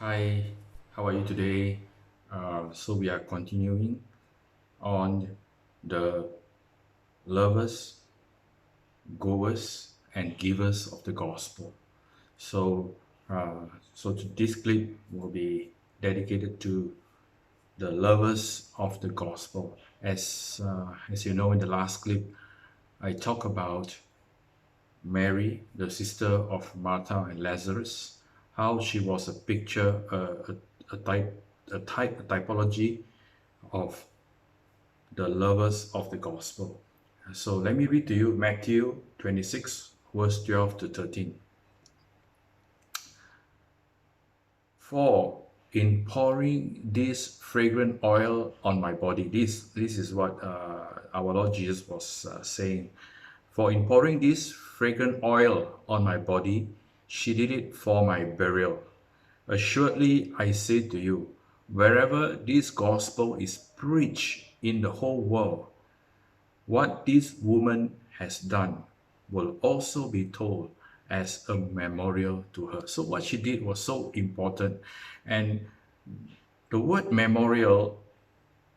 Hi, how are you today? So we are continuing on the lovers, goers, and givers of the gospel. So, this clip will be dedicated to the lovers of the gospel. As you know, in the last clip, I talk about Mary, the sister of Martha and Lazarus, how she was a picture, a typology of the lovers of the gospel. So let me read to you Matthew 26, verse 12 to 13. For in pouring this fragrant oil on my body, this is what our Lord Jesus was saying. For in pouring this fragrant oil on my body, she did it for my burial. Assuredly, I say to you, wherever this gospel is preached in the whole world, what this woman has done will also be told as a memorial to her. So, what she did was so important. And the word memorial,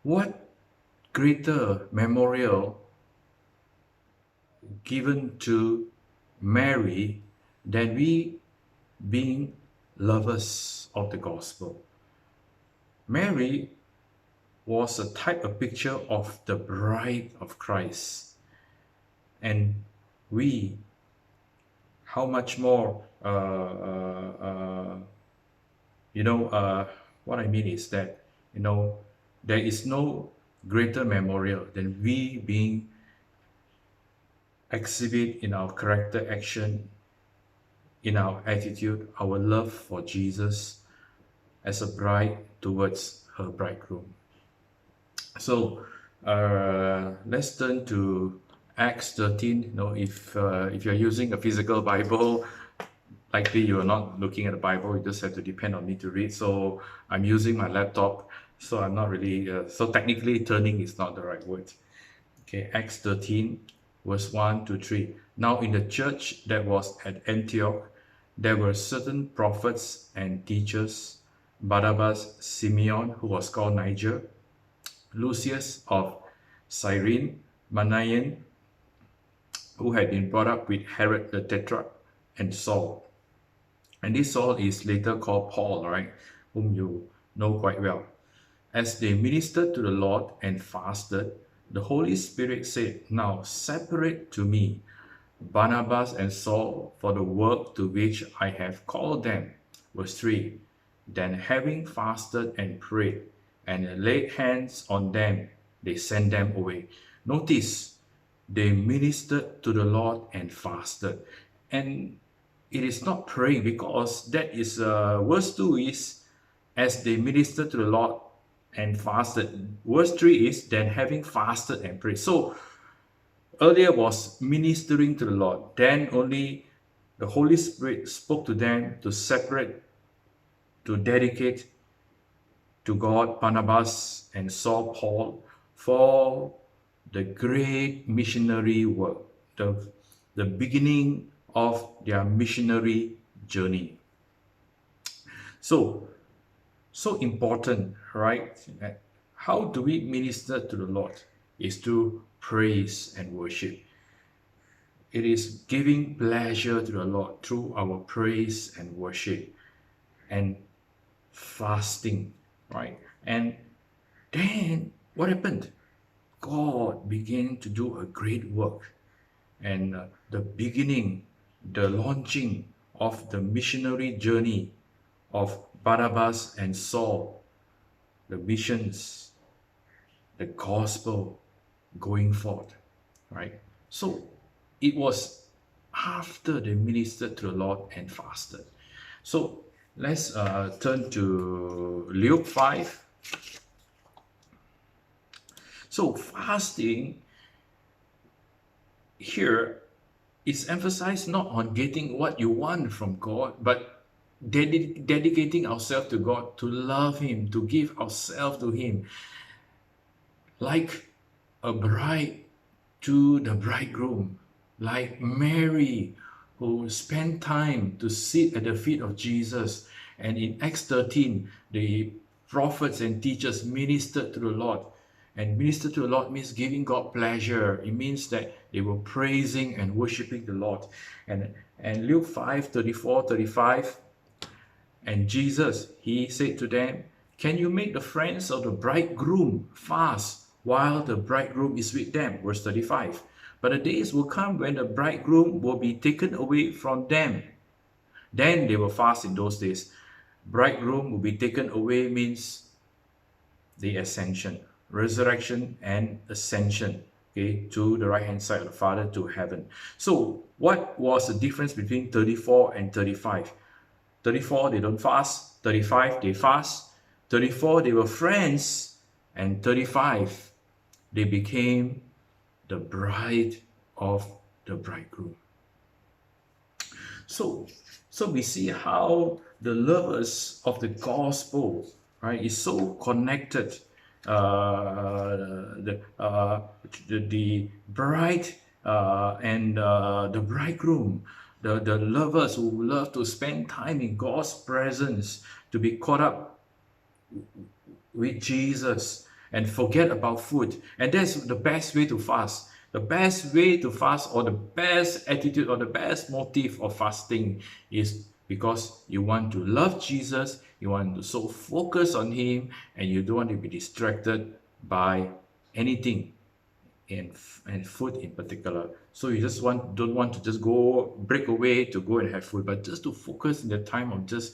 what greater memorial given to Mary than we being lovers of the gospel? Mary was a type, a picture of the bride of Christ. And we, how much more, you know, what I mean is that, there is no greater memorial than we being exhibit in our character action, in our attitude, our love for Jesus as a bride towards her bridegroom. So let's turn to Acts 13. If you're using a physical Bible, likely you are not looking at the Bible. You just have to depend on me to read. So I'm using my laptop. So I'm not really. So technically, turning is not the right word. Okay, Acts 13, verse 1 to 3. Now in the church that was at Antioch, there were certain prophets and teachers: Barnabas, Simeon, who was called Niger, Lucius of Cyrene, Manaen, who had been brought up with Herod the Tetrarch, and Saul. And this Saul is later called Paul, right? Whom you know quite well. As they ministered to the Lord and fasted, the Holy Spirit said, now separate to me Barnabas and Saul for the work to which I have called them. Verse 3. Then having fasted and prayed and laid hands on them, they sent them away. Notice, they ministered to the Lord and fasted. And it is not praying, because that is, verse 2 is, as they ministered to the Lord and fasted. Verse 3 is, then having fasted and prayed. So earlier was ministering to the Lord. Then only the Holy Spirit spoke to them to separate, to dedicate to God Barnabas and Saul Paul for the great missionary work, the beginning of their missionary journey. So important, right? How do we minister to the Lord? Is through praise and worship. It is giving pleasure to the Lord through our praise and worship and fasting, right? And then what happened? God began to do a great work. And the beginning, the launching of the missionary journey of Barnabas and Saul, the missions, the gospel going forth, right? So it was after they ministered to the Lord and fasted. So let's turn to Luke 5. So fasting here is emphasized not on getting what you want from God, but dedicating ourselves to God, to love Him, to give ourselves to Him, like a bride to the bridegroom, like Mary, who spent time to sit at the feet of Jesus. And in Acts 13, the prophets and teachers ministered to the Lord. And minister to the Lord means giving God pleasure. It means that they were praising and worshiping the Lord. And Luke 5:34-35, and Jesus, he said to them, can you make the friends of the bridegroom fast while the bridegroom is with them? Verse 35. But the days will come when the bridegroom will be taken away from them. Then they will fast in those days. Bridegroom will be taken away means the ascension, resurrection and ascension, okay, to the right hand side of the Father, to heaven. So what was the difference between 34 and 35? 34 they don't fast, 35 they fast. 34 they were friends, and 35 they became the bride of the bridegroom. So we see how the lovers of the gospel, right, is so connected. The bride and the bridegroom, the lovers who love to spend time in God's presence, to be caught up with Jesus and forget about food. And that's the best way to fast. The best way to fast, or the best attitude, or the best motive of fasting, is because you want to love Jesus, you want to so focus on him, and you don't want to be distracted by anything, and food in particular. So you just don't want to just break away to go and have food, but just to focus in the time of just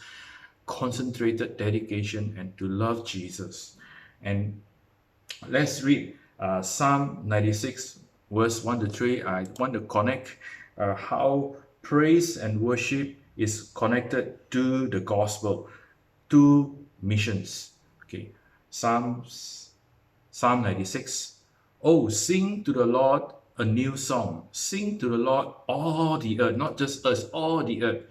concentrated dedication and to love Jesus. And let's read Psalm 96 verse 1-3. I want to connect how praise and worship is connected to the gospel, to missions. Okay, Psalm 96. Oh, sing to the Lord a new song. Sing to the Lord all the earth, not just us, all the earth.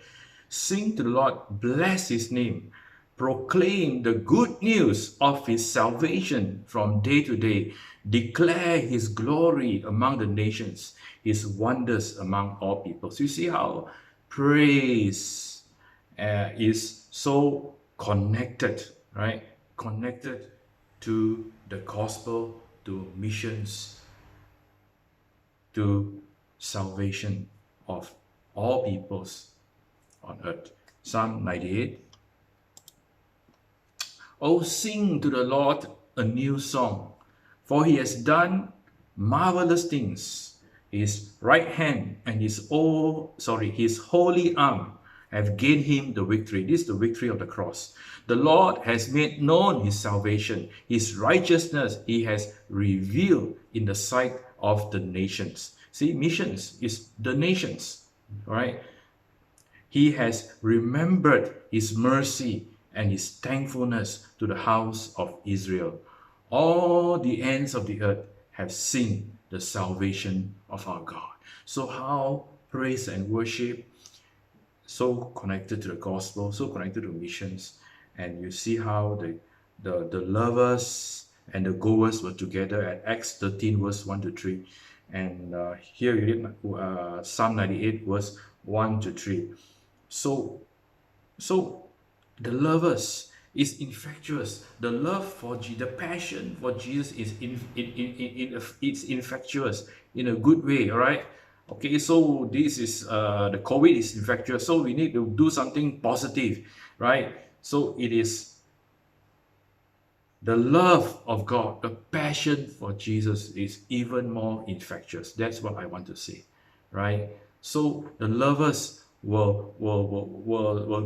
Sing to the Lord, bless his name. Proclaim the good news of his salvation from day to day. Declare his glory among the nations, his wonders among all peoples. You see how praise is so connected, right? Connected to the gospel, to missions, to salvation of all peoples on earth. Psalm 98. Oh, sing to the Lord a new song, for he has done marvelous things. His right hand and his holy arm have gained him the victory. This is the victory of the cross. The Lord has made known his salvation. His righteousness he has revealed in the sight of the nations. See, missions is the nations, right? He has remembered his mercy and his thankfulness to the house of Israel. All the ends of the earth have seen the salvation of our God. So how praise and worship so connected to the gospel, so connected to missions. And you see how the lovers and the goers were together at Acts 13 verse 1-3. And here you read Psalm 98 verse 1-3. So the lovers is infectious. The love for the passion for Jesus is it's infectious in a good way. All right. Okay. So this is the COVID is infectious. So we need to do something positive, right? So it is the love of God, the passion for Jesus is even more infectious. That's what I want to say, right? So the lovers will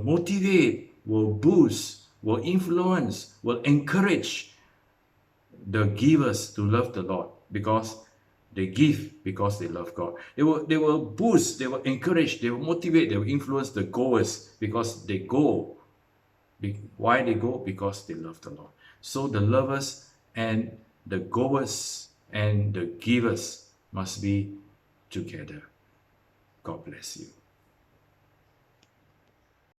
motivate, will boost, will influence, will encourage the givers to love the Lord, because they give because they love God. They will boost, they will encourage, they will motivate, they will influence the goers because they go. Why they go? Because they love the Lord. So the lovers and the goers and the givers must be together. God bless you.